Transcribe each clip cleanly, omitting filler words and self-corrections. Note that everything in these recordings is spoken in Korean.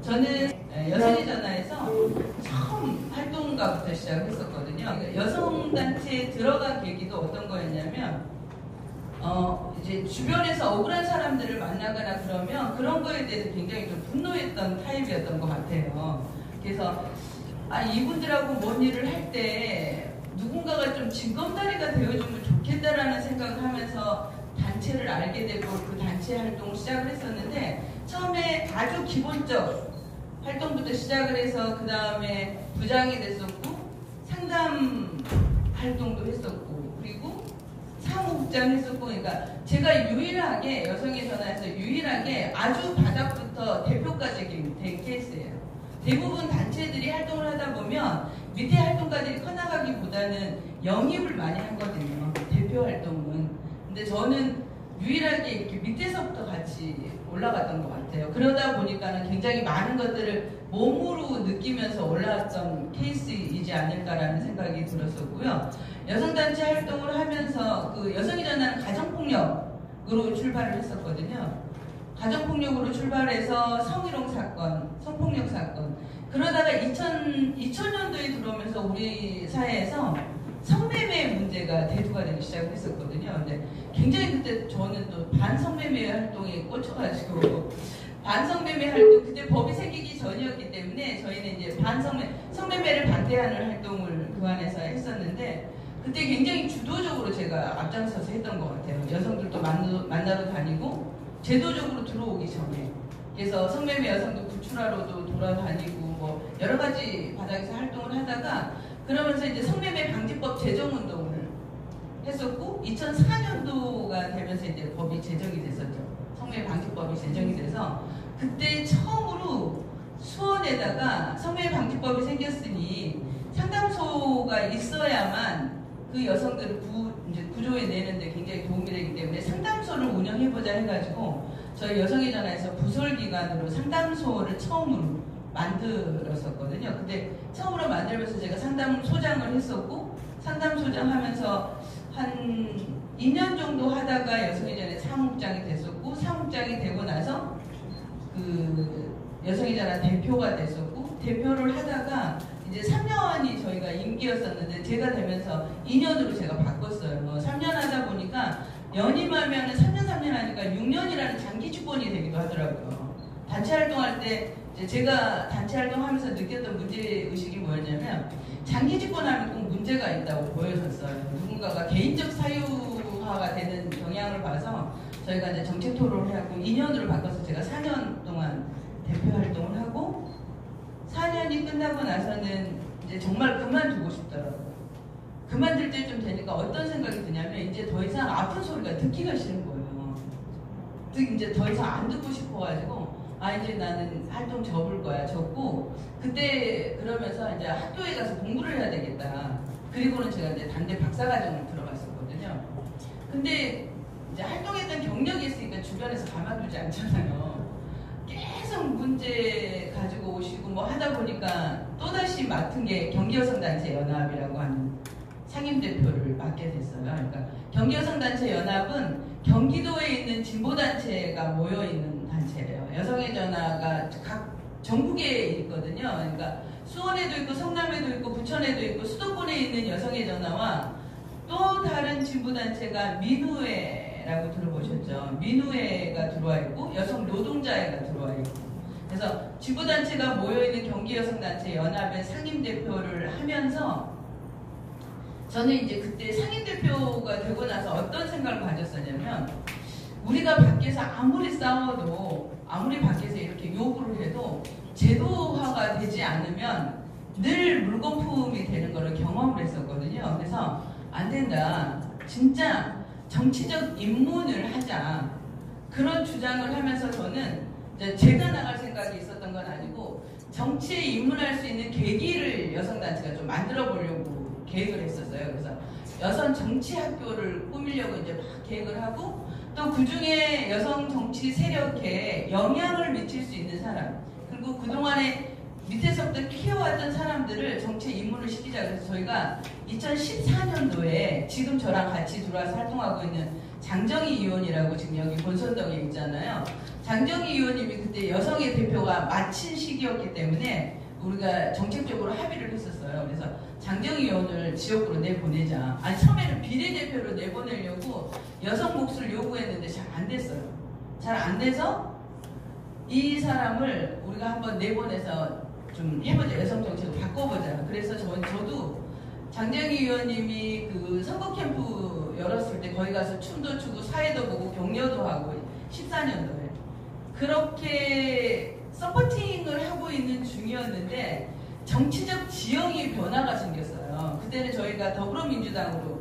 저는 여성의 전화에서 처음 활동가부터 시작을 했었거든요. 여성단체에 들어간 계기도 어떤 거였냐면 이제 주변에서 억울한 사람들을 만나거나 그러면 그런 거에 대해서 굉장히 좀 분노했던 타입이었던 것 같아요. 그래서 이분들하고 뭔 일을 할 때 누군가가 좀 징검다리가 되어주면 좋겠다라는 생각을 하면서 단체를 알게 되고 그 단체 활동을 시작을 했었는데, 처음에 아주 기본적 활동부터 시작을 해서 그 다음에 부장이 됐었고 상담 활동도 했었고 그리고 사무국장 했었고, 그러니까 제가 유일하게 여성의 전화에서 유일하게 아주 바닥부터 대표까지 된 케이스예요. 대부분 단체들이 활동을 하다 보면 밑에 활동가들이 커나가기보다는 영입을 많이 하거든요, 대표 활동은. 근데 저는 유일하게 이렇게 밑에서부터 같이 올라갔던 것 같아요. 그러다 보니까는 굉장히 많은 것들을 몸으로 느끼면서 올라왔던 케이스이지 않을까라는 생각이 들었었고요. 여성단체 활동을 하면서 그 여성이 전하는 가정폭력으로 출발을 했었거든요. 가정폭력으로 출발해서 성희롱 사건, 성폭력 사건. 그러다가 2000년도에 들어오면서 우리 사회에서 성매매 문제가 대두가 되기 시작을 했었거든요. 근데 굉장히 그때 저는 또 반성매매 활동에 꽂혀가지고 반성매매 활동, 그때 법이 생기기 전이었기 때문에 저희는 이제 성매매를 반대하는 활동을 그 안에서 했었는데, 그때 굉장히 주도적으로 제가 앞장서서 했던 것 같아요. 여성들도 만나러 다니고 제도적으로 들어오기 전에. 그래서 성매매 여성도 구출하러도 돌아다니고 뭐 여러 가지 바닥에서 활동을 하다가, 그러면서 이제 성매매 방지법 제정 운동을 했었고 2004년도가 되면서 이제 법이 제정이 됐었죠. 성매매 방지법이 제정이 돼서 그때 처음으로 수원에다가 성매매 방지법이 생겼으니 상담소가 있어야만 그 여성들을 이제 구조해 내는데 굉장히 도움이 되기 때문에 상담소를 운영해보자 해가지고 저희 여성의 전화에서 부설기관으로 상담소를 처음으로 만들었었거든요. 근데 처음으로 만들면서 제가 상담소장을 했었고, 상담소장 하면서 한 2년 정도 하다가 여성의 전화 사무국장이 됐었고, 사무국장이 되고 나서 그 여성의 전화 대표가 됐었고, 대표를 하다가 이제 3년이 저희가 임기였었는데 제가 되면서 2년으로 제가 바꿨어요. 3년 하다 보니까 연임하면 3년 하니까 6년이라는 장기 주권이 되기도 하더라고요. 단체 활동할 때 제가 단체 활동하면서 느꼈던 문제의식이 뭐였냐면, 장기 집권하면 꼭 문제가 있다고 보여졌어요. 누군가가 개인적 사유화가 되는 경향을 봐서 저희가 이제 정책 토론을 하고 2년으로 바꿔서 제가 4년 동안 대표 활동을 하고, 4년이 끝나고 나서는 이제 정말 그만두고 싶더라고요. 그만둘 때쯤 되니까 어떤 생각이 드냐면, 이제 더 이상 아픈 소리가 듣기가 싫은 거예요. 이제 더 이상 안 듣고 싶어가지고 이제 나는 활동 접을 거야. 접고 그때 그러면서 이제 학교에 가서 공부를 해야 되겠다. 그리고는 제가 이제 단대 박사과정을 들어갔었거든요. 근데 이제 활동했던 경력이 있으니까 주변에서 가만두지 않잖아요. 계속 문제 가지고 오시고 뭐 하다 보니까 또다시 맡은 게 경기여성단체연합이라고 하는 상임대표를 맡게 됐어요. 그러니까 경기여성단체연합은 경기도에 있는 진보단체가 모여있는 단체예요. 여성의 전화가 각 전국에 있거든요. 그러니까 수원에도 있고 성남에도 있고 부천에도 있고 수도권에 있는 여성의 전화와 또 다른 진보단체가 민우회라고 들어보셨죠? 민우회가 들어와 있고 여성 노동자회가 들어와 있고, 그래서 진보단체가 모여있는 경기여성단체 연합의 상임대표를 하면서 저는 이제 그때 상임대표가 되고 나서 어떤 생각을 가졌었냐면, 우리가 밖에서 아무리 싸워도 아무리 밖에서 이렇게 요구를 해도 제도화가 되지 않으면 늘 물거품이 되는 거를 경험을 했었거든요. 그래서 안 된다. 진짜 정치적 입문을 하자. 그런 주장을 하면서 저는 이제 제가 나갈 생각이 있었던 건 아니고 정치에 입문할 수 있는 계기를 여성단체가 좀 만들어 보려고 계획을 했었어요. 그래서 여성 정치 학교를 꾸미려고 이제 막 계획을 하고, 또 그 중에 여성 정치 세력에 영향을 미칠 수 있는 사람, 그리고 그동안에 밑에서부터 키워왔던 사람들을 정치에 입문을 시키자. 그래서 저희가 2014년도에 지금 저랑 같이 들어와서 활동하고 있는 장정희 의원이라고 지금 여기 본선동에 있잖아요. 장정희 의원님이 그때 여성의 대표가 마친 시기였기 때문에 우리가 정책적으로 합의를 했었어요. 그래서 장정희 의원을 지역구로 내보내자. 아니 처음에는 비례대표로 내보내려고 여성 몫을 요구했는데 잘 안 됐어요. 잘 안 돼서 이 사람을 우리가 한번 내보내서 좀 해보자. 여성 정책을 바꿔보자. 그래서 저도 장정희 의원님이 그 선거 캠프 열었을 때 거기 가서 춤도 추고 사회도 보고 격려도 하고 14년도에 그렇게 서포팅을 하고 있는 중이었는데 정치적 지형이 변화가 생겼어요. 그때는 저희가 더불어민주당으로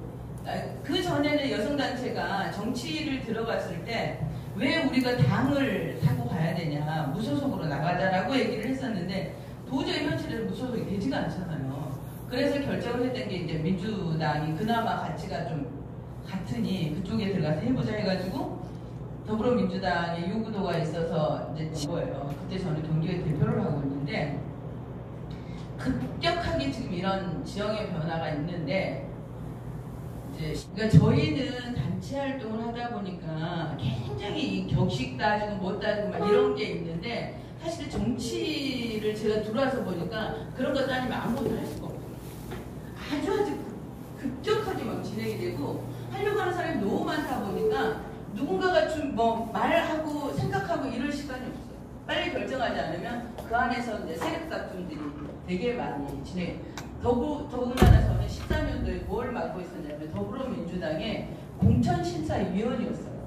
그 전에는 여성단체가 정치를 들어갔을 때 왜 우리가 당을 타고 가야 되냐 무소속으로 나가자라고 얘기를 했었는데 도저히 현실에서 무소속이 되지가 않잖아요. 그래서 결정을 했던 게 이제 민주당이 그나마 가치가 좀 같으니 그쪽에 들어가서 해보자 해가지고 더불어민주당의 요구도가 있어서 이제 거예요. 그때 저는 경기의 대표를 하고 있는데 급격하게 지금 이런 지형의 변화가 있는데 이제 그러니까 저희는 단체 활동을 하다 보니까 굉장히 격식 따지고 못 따지고 막 이런 게 있는데 사실 정치를 제가 들어와서 보니까 그런 거 따지면 아무것도 할 수가 없어요. 아주 급격하게 막 진행이 되고 하려고 하는 사람이 너무 많다 보니까 누군가가 좀 뭐 말하고 생각하고 이럴 시간이 없어요. 빨리 결정하지 않으면 그 안에서 이제 세력 다툼들이 되게 많이 진행. 더군다나 저는 14년도에 뭘 맡고 있었냐면 더불어민주당의 공천심사위원이었어요.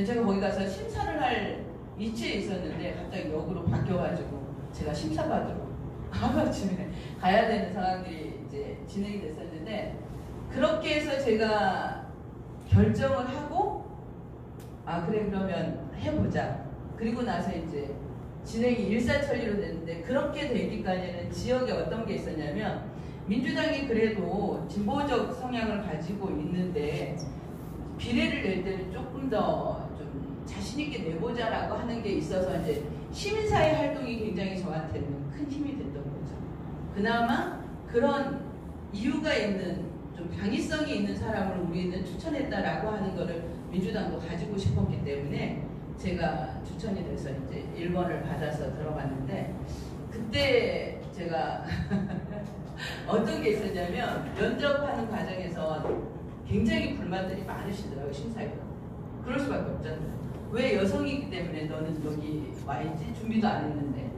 제가 거기 가서 심사를 할 위치에 있었는데 갑자기 역으로 바뀌어가지고 제가 심사받으러 하루아침에 가야 되는 상황들이 이제 진행이 됐었는데 그렇게 해서 제가 결정을 하고 그래 그러면 해보자. 그리고 나서 이제 진행이 일사천리로 됐는데 그렇게 되기까지는 지역에 어떤 게 있었냐면 민주당이 그래도 진보적 성향을 가지고 있는데 비례를 낼 때는 조금 더 좀 자신있게 내보자라고 하는 게 있어서 이제 시민사회 활동이 굉장히 저한테는 큰 힘이 됐던 거죠. 그나마 그런 이유가 있는 좀 당위성이 있는 사람을 우리는 추천했다라고 하는 거를 민주당도 가지고 싶었기 때문에 제가 추천이 돼서 이제 1번을 받아서 들어갔는데 그때 제가 어떤 게 있었냐면 면접하는 과정에서 굉장히 불만들이 많으시더라고요. 심사위원. 그럴 수밖에 없잖아요. 왜 여성이기 때문에 너는 여기 와 있지? 준비도 안 했는데.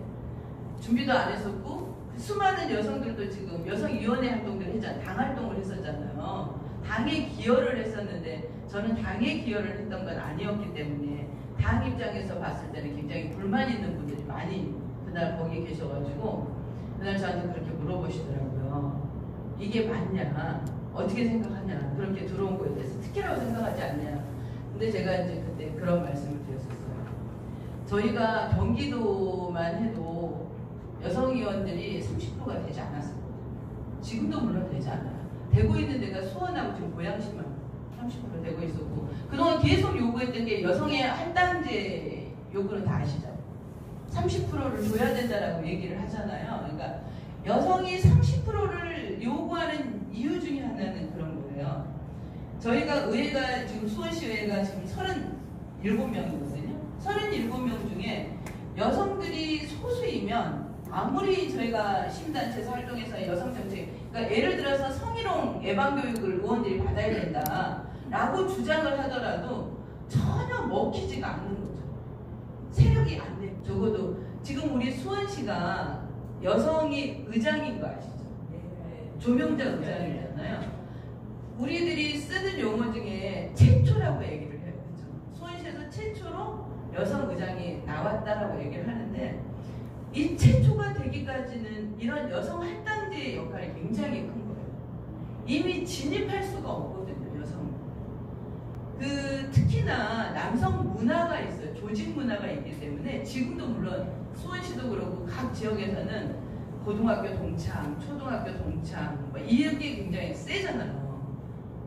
준비도 안 했었고 수많은 여성들도 지금 여성위원회 활동들을 했잖아요. 당 활동을 했었잖아요. 당에 기여를 했었는데 저는 당에 기여를 했던 건 아니었기 때문에 당 입장에서 봤을 때는 굉장히 불만 있는 분들이 많이 그날 거기 계셔가지고 그날 저한테 그렇게 물어보시더라고요. 이게 맞냐? 어떻게 생각하냐? 그렇게 들어온 거에 대해서 특혜라고 생각하지 않냐? 근데 제가 이제 그때 그런 말씀을 드렸었어요. 저희가 경기도만 해도 여성위원들이 30%가 되지 않았었거든요. 지금도 물론 되지 않아요. 되고 있는 데가 수원하고 지금 고양시만 30% 되고 있었고 그동안 계속 요구했던 게 여성의 할당제 요구는 다 아시죠? 30%를 줘야 된다라고 얘기를 하잖아요. 그러니까 여성이 30%를 요구하는 이유 중에 하나는 그런 거예요. 저희가 의회가 지금 수원시의회가 지금 37명이거든요. 37명 중에 여성들이 소수이면 아무리 저희가 시민단체에서 활동해서 여성정책 그러니까 예를 들어서 성희롱 예방교육을 의원들이 받아야 된다라고 주장을 하더라도 전혀 먹히지가 않는 거죠. 세력이 안 돼. 적어도 지금 우리 수원시가 여성이 의장인 거 아시죠? 조명자 의장이잖아요. 우리들이 쓰는 용어 중에 최초라고 얘기를 해요. 그렇죠? 수원시에서 최초로 여성 의장이 나왔다라고 얘기를 하는데 이 최초가 되기까지는 이런 여성 할당제의 역할이 굉장히 큰 거예요. 이미 진입할 수가 없거든요, 여성. 특히나 남성 문화가 있어요. 조직 문화가 있기 때문에 지금도 물론 수원시도 그렇고 각 지역에서는 고등학교 동창, 초등학교 동창 이렇게 굉장히 세잖아요.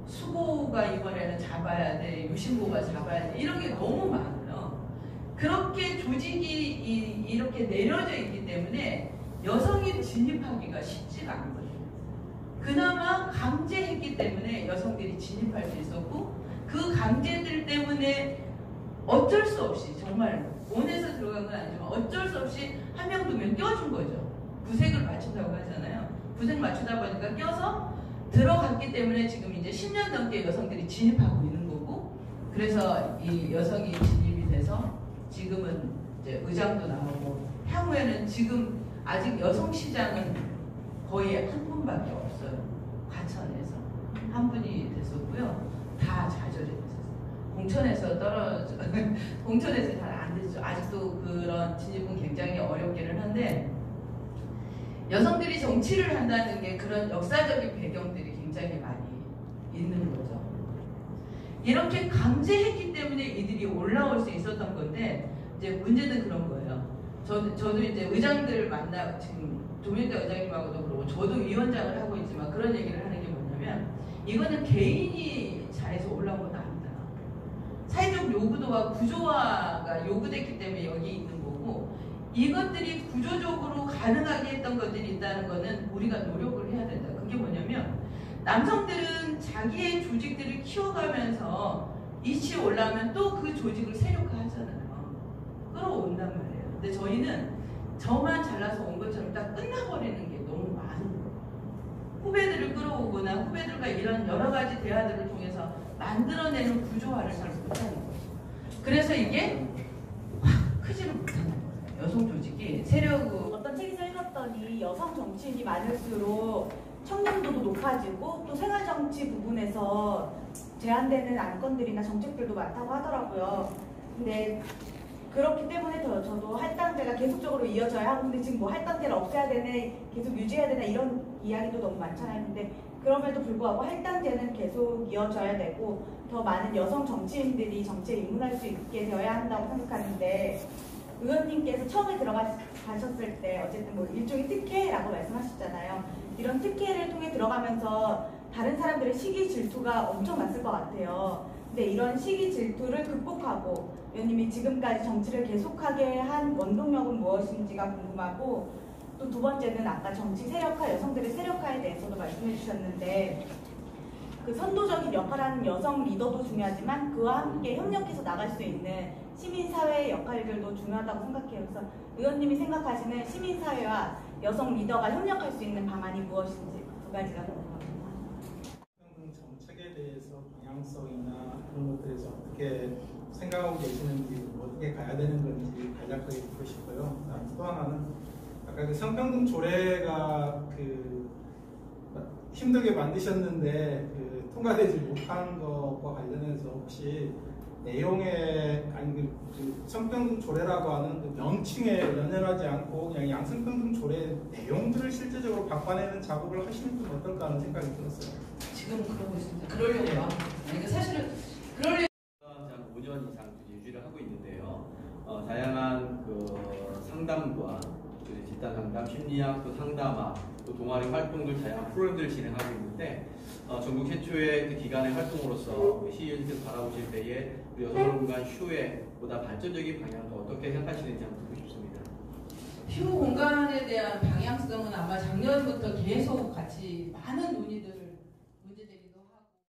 수고가 이번에는 잡아야 돼, 유신고가 잡아야 돼 이런 게 너무 많아요. 그렇게 조직이 이렇게 내려져 있기 때문에 여성이 진입하기가 쉽지가 않거든요. 그나마 강제했기 때문에 여성들이 진입할 수 있었고 그 강제들 때문에 어쩔 수 없이 정말 원해서 들어간 건 아니지만 어쩔 수 없이 한 명 두 명 껴준 거죠. 부색을 맞춘다고 하잖아요. 부색 맞추다 보니까 껴서 들어갔기 때문에 지금 이제 10년 넘게 여성들이 진입하고 있는 거고, 그래서 이 여성이 진입이 돼서 지금은 이제 의장도 나오고, 향후에는 지금 아직 여성 시장은 거의 한 분밖에 없어요. 과천에서 한 분이 됐었고요. 다 좌절이 됐었어요. 공천에서 떨어져, 공천에서 잘 안 됐죠. 아직도 그런 진입은 굉장히 어렵기는 한데, 여성들이 정치를 한다는 게 그런 역사적인 배경들이 굉장히 많이 있는 거죠. 이렇게 강제했기 때문에 이들이 올라올 수 있었던 건데, 이제 문제는 그런 거예요. 저도 이제 의장들 만나, 지금 조민대 의장님하고도 그러고, 저도 위원장을 하고 있지만 그런 얘기를 하는 게 뭐냐면, 이거는 개인이 잘해서 올라온 건 아니다. 사회적 요구도와 구조화가 요구됐기 때문에 여기 있는 거고, 이것들이 구조적으로 가능하게 했던 것들이 있다는 거는 우리가 노력을 해야 된다. 그게 뭐냐면, 남성들은 자기의 조직들을 키워가면서 이치에 올라오면 또 그 조직을 세력화하잖아요. 끌어온단 말이에요. 근데 저희는 저만 잘나서 온 것처럼 딱 끝나버리는 게 너무 많은 거예요. 후배들을 끌어오거나 후배들과 이런 여러 가지 대화들을 통해서 만들어내는 구조화를 잘 못하는 거죠. 그래서 이게 확 크지를 못하는 거예요. 여성 조직이 세력으로. 어떤 책에서 읽었더니 여성 정치인이 많을수록 청렴도도 높아지고 또 생활정치 부분에서 제한되는 안건들이나 정책들도 많다고 하더라고요. 근데 그렇기 때문에 저도 할당제가 계속적으로 이어져야 하고, 근데 지금 뭐 할당제를 없애야 되네, 계속 유지해야 되나 이런 이야기도 너무 많잖아요. 근데 그럼에도 불구하고 할당제는 계속 이어져야 되고 더 많은 여성 정치인들이 정치에 입문할 수 있게 되어야 한다고 생각하는데, 의원님께서 처음에 들어가셨을 때 어쨌든 뭐 일종의 특혜라고 말씀하셨잖아요. 이런 특혜를 통해 들어가면서 다른 사람들의 시기 질투가 엄청 났을 것 같아요. 근데 이런 시기 질투를 극복하고 의원님이 지금까지 정치를 계속하게 한 원동력은 무엇인지가 궁금하고, 또 두 번째는 아까 정치 세력화, 여성들의 세력화에 대해서도 말씀해 주셨는데, 그 선도적인 역할을 하는 여성 리더도 중요하지만 그와 함께 협력해서 나갈 수 있는 시민사회의 역할들도 중요하다고 생각해요. 그래서 의원님이 생각하시는 시민사회와 여성 리더가 협력할 수 있는 방안이 무엇인지 두 가지가 궁금합니다. 정책에 대해서 방향성이나 그런 것들에서 어떻게 생각하고 계시는지, 어떻게 가야 되는 건지 간략하게 듣고 싶고요. 또 하나는 아까 그 성평등 조례가 힘들게 만드셨는데 통과되지 못한 것과 관련해서 혹시 내용에, 아니 그 성평등 조례라고 하는 그 명칭에 연연하지 않고 그냥 양성평등 조례 내용들을 실제적으로 바꿔내는 작업을 하시는 건 어떨까 하는 생각이 들었어요. 지금 그러고 있습니다. 그러려고요. 그러니까 사실은 그러려고 5년 이상 유지를 하고 있는데요. 다양한 상담과 집단 상담, 심리학, 또 상담학, 또 동아리 활동들, 다양한 프로그램들을 진행하고 있는데, 전국 최초의 그 기관의 활동으로서 시의원께서 바라보실 때에 우리 여성공간 휴에 보다 발전적인 방향도 어떻게 생각하시는지 한번 듣고 싶습니다. 휴 공간에 대한 방향성은 아마 작년부터 계속 같이 많은 논의들을